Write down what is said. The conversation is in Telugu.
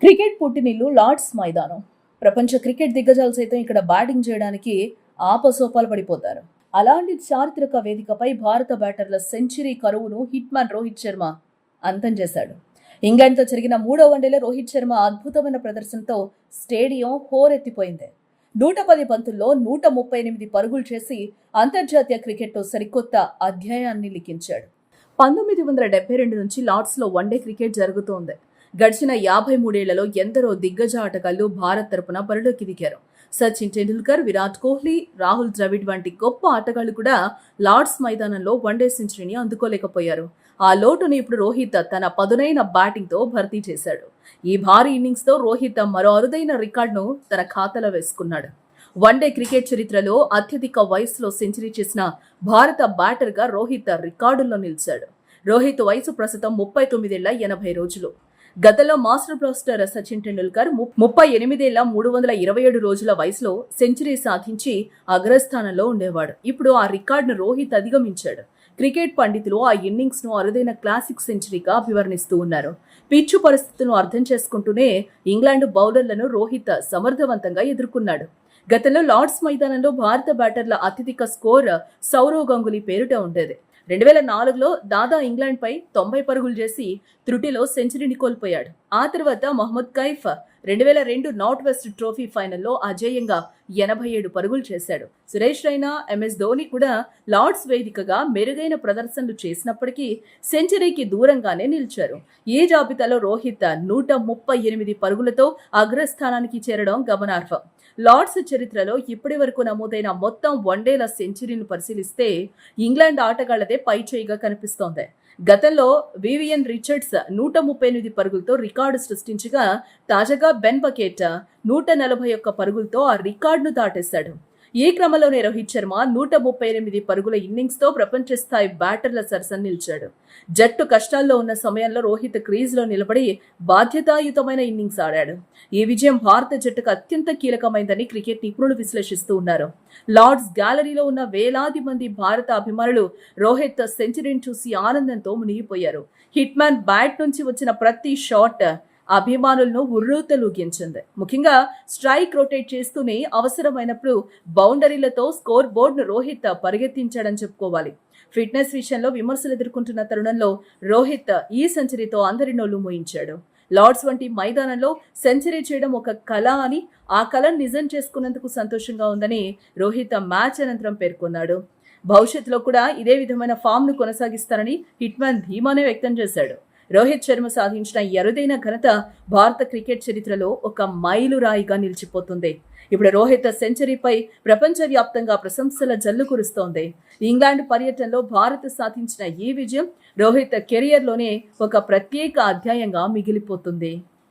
క్రికెట్ పుట్టినిల్లు లార్డ్స్ మైదానం. ప్రపంచ క్రికెట్ దిగ్గజాలు సైతం ఇక్కడ బ్యాటింగ్ చేయడానికి ఆపసోపాలు పడిపోతారు. అలాంటి చారిత్రక వేదికపై భారత బ్యాటర్ల సెంచరీ కరువును హిట్ మ్యాన్ రోహిత్ శర్మ అంతం చేశాడు. ఇంగ్లాండ్తో జరిగిన 3వ వన్డేలో రోహిత్ శర్మ అద్భుతమైన ప్రదర్శనతో స్టేడియం హోరెత్తిపోయింది. 110 బంతుల్లో 138 పరుగులు చేసి అంతర్జాతీయ క్రికెట్లో సరికొత్త అధ్యాయాన్ని లిఖించాడు. 1972 నుంచి లార్డ్స్లో వన్డే క్రికెట్ జరుగుతోంది. గడిచిన 53 ఏళ్లలో ఎందరో దిగ్గజ ఆటగాళ్లు భారత్ తరపున బరిలోకి దిగారు. సచిన్ టెండూల్కర్, విరాట్ కోహ్లీ, రాహుల్ ద్రవిడ్ వంటి గొప్ప ఆటగాళ్లు కూడా లార్డ్స్ మైదానంలో వన్డే సెంచరీని అందుకోలేకపోయారు. ఆ లోటును ఇప్పుడు రోహిత్ తన పదునైన బ్యాటింగ్ తో భర్తీ చేశాడు. ఈ భారీ ఇన్నింగ్స్ తో రోహిత్ మరో అరుదైన రికార్డును తన ఖాతాలో వేసుకున్నాడు. వన్డే క్రికెట్ చరిత్రలో అత్యధిక వయసులో సెంచరీ చేసిన భారత బ్యాటర్ గా రోహిత్ రికార్డుల్లో నిలిచాడు. రోహిత్ వయసు ప్రస్తుతం 39 ఏళ్ల 80 రోజులు. గతంలో మాస్టర్ బ్లాస్టర్ సచిన్ టెండూల్కర్ 38 ఏళ్ల 327 రోజుల వయసులో సెంచరీ సాధించి అగ్రస్థానంలో ఉండేవాడు. ఇప్పుడు ఆ రికార్డును రోహిత్ అధిగమించాడు. క్రికెట్ పండితులు ఆ ఇన్నింగ్స్ ను అరుదైన క్లాసిక్ సెంచరీగా అభివర్ణిస్తూ ఉన్నారు. పిచ్చు పరిస్థితులను అర్థం చేసుకుంటూనే ఇంగ్లాండ్ బౌలర్లను రోహిత్ సమర్థవంతంగా ఎదుర్కొన్నాడు. గతంలో లార్డ్స్ మైదానంలో భారత బ్యాటర్ల అత్యధిక స్కోర్ సౌరవ్ గంగూలీ పేరిట ఉండేది. 2004లో దాదా ఇంగ్లాండ్ పై 90 పరుగులు చేసి త్రుటిలో సెంచరీని కోల్పోయాడు. ఆ తర్వాత Mohammad Kaif 2002 north west trophy ఫైనల్లో అజేయంగా 87 పరుగులు చేశాడు. సురేష్ రైనా, ఎంఎస్ ధోని కూడా లార్డ్స్ వేదికగా మెరుగైన ప్రదర్శనలు చేసినప్పటికీ సెంచరీకి దూరంగానే నిలిచారు. ఈ జాబితాలో రోహిత్ 138 పరుగులతో అగ్రస్థానానికి చేరడం గమనార్హం. లార్డ్స్ చరిత్రలో ఇప్పటి వరకు నమోదైన మొత్తం వన్డేల సెంచరీని పరిశీలిస్తే ఇంగ్లాండ్ ఆటగాళ్లదే పైచేయిగా కనిపిస్తోంది. గతంలో వివియన్ రిచర్డ్స్ 138 పరుగులతో రికార్డు సృష్టించగా తాజాగా బెన్ బకెట్ 141 పరుగులతో ఆ రికార్డును దాటేశాడు. ఈ క్రమంలోనే రోహిత్ శర్మ 138 పరుగుల ఇన్నింగ్స్ తో ప్రపంచ స్థాయి బ్యాటర్ల సరసన నిలిచాడు. జట్టు కష్టాల్లో ఉన్న సమయంలో రోహిత్ క్రీజ్ లో నిలబడి బాధ్యతాయుతమైన ఇన్నింగ్స్ ఆడాడు. ఈ విజయం భారత జట్టుకు అత్యంత కీలకమైందని క్రికెట్ నిపుణులు విశ్లేషిస్తూ ఉన్నారు. లార్డ్స్ గ్యాలరీలో ఉన్న వేలాది మంది భారత అభిమానులు రోహిత్ సెంచరీని చూసి ఆనందంతో మునిగిపోయారు. హిట్ మ్యాన్ బ్యాట్ నుంచి వచ్చిన ప్రతి షాట్ అభిమానులను ఉర్రూతలూగించింది. ముఖ్యంగా స్ట్రైక్ రొటేట్ చేస్తూనే అవసరమైనప్పుడు బౌండరీలతో స్కోర్ బోర్డును రోహిత్ పరిగెత్తించాడని చెప్పుకోవాలి. ఫిట్నెస్ విషయంలో విమర్శలు ఎదుర్కొంటున్న తరుణంలో రోహిత్ ఈ సెంచరీతో అందరి నోళ్లు మోయించాడు. లార్డ్స్ వంటి మైదానంలో సెంచరీ చేయడం ఒక కళ అని, ఆ కళను నిజం చేసుకున్నందుకు సంతోషంగా ఉందని రోహిత్ మ్యాచ్ అనంతరం పేర్కొన్నాడు. భవిష్యత్తులో కూడా ఇదే విధమైన ఫామ్ ను కొనసాగిస్తారని హిట్ మ్యాన్ ధీమానే వ్యక్తం చేశాడు. రోహిత్ శర్మ సాధించిన అరుదైన ఘనత భారత క్రికెట్ చరిత్రలో ఒక మైలురాయిగా నిలిచిపోతుంది. ఇప్పుడు రోహిత్ సెంచరీపై ప్రపంచవ్యాప్తంగా ప్రశంసల జల్లు కురుస్తోంది. ఇంగ్లాండ్ పర్యటనలో భారత్ సాధించిన ఈ విజయం రోహిత్ కెరియర్లోనే ఒక ప్రత్యేక అధ్యాయంగా మిగిలిపోతుంది.